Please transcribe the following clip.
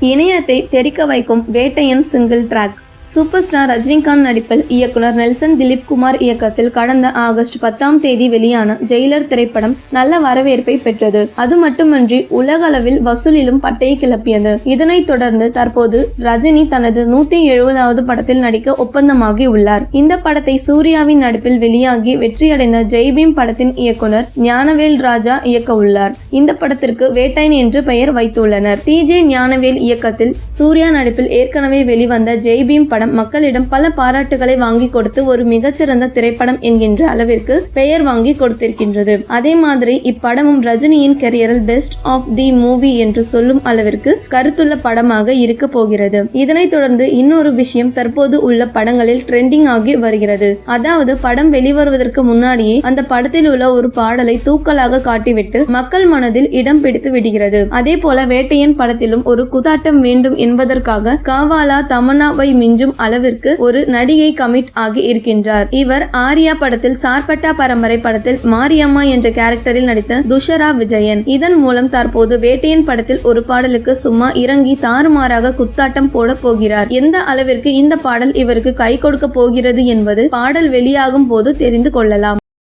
இணையத்தை தெறிக்க வைக்கும் Vettaiyan single track. Super star Rajinikanth நடிப்பில் இயக்குனர் நெல்சன் திலீப் குமார் இயக்கத்தில் கடந்த ஆகஸ்ட் 10ஆம் தேதி வெளியான ஜெயிலர் திரைப்படம் நல்ல வரவேற்பை பெற்றது. அது மட்டுமன்றி உலக அளவில் வசூலிலும் பட்டையை கிளப்பியது. இதனைத் தொடர்ந்து தற்போது ரஜினி தனது 170வது படத்தில் நடிக்க ஒப்பந்தமாகி உள்ளார். இந்த படத்தை சூர்யாவின் நடிப்பில் வெளியாகி வெற்றியடைந்த ஜெய்பீம் படத்தின் இயக்குனர் ஞானவேல் ராஜா இயக்க உள்ளார். இந்த படத்திற்கு வேட்டையன் என்று பெயர் வைத்துள்ளனர். TJ ஞானவேல் இயக்கத்தில் சூர்யா நடிப்பில் ஏற்கனவே வெளிவந்த ஜெய்பீம் படம் மக்களிடம் பல பாராட்டுகளை வாங்கி கொடுத்து ஒரு மிகச்சிறந்த திரைப்படம் என்கின்ற அளவிற்கு பெயர் வாங்கி கொடுத்திருக்கின்றது. அதே மாதிரி இப்படமும் ரஜினியின் கெரியரில் பெஸ்ட் ஆஃப் தி மூவி என்று சொல்லும் அளவிற்கு கருத்துள்ள படமாக இருக்க போகிறது. இதனைத் தொடர்ந்து இன்னொரு விஷயம் தற்போது உள்ள படங்களில் ட்ரெண்டிங் ஆகி வருகிறது. அதாவது படம் வெளிவருவதற்கு முன்னாடியே அந்த படத்தில் உள்ள ஒரு பாடலை தூக்கலாக காட்டிவிட்டு மக்கள் மனதில் இடம் பிடித்து விடுகிறது. அதே போல வேட்டையன் படத்திலும் ஒரு குதாட்டம் வேண்டும் என்பதற்காக காவாலா தமன்னாவை மிஞ்சும் அளவிற்கு ஒரு நடிகை கமிட் ஆகி இருக்கின்றார். இவர் ஆர்யா படத்தில் சார்பட்டா பரம்பரை படத்தில் மாரியம்மா என்ற கேரக்டரில் நடித்த துஷரா விஜயன். இதன் மூலம் தற்போது வேட்டையன் படத்தில் ஒரு பாடலுக்கு சும்மா இறங்கி தாறுமாறாக குத்தாட்டம் போட போகிறார். எந்த அளவிற்கு இந்த பாடல் இவருக்கு கை கொடுக்க போகிறது என்பது பாடல் வெளியாகும் போது தெரிந்து கொள்ளலாம்.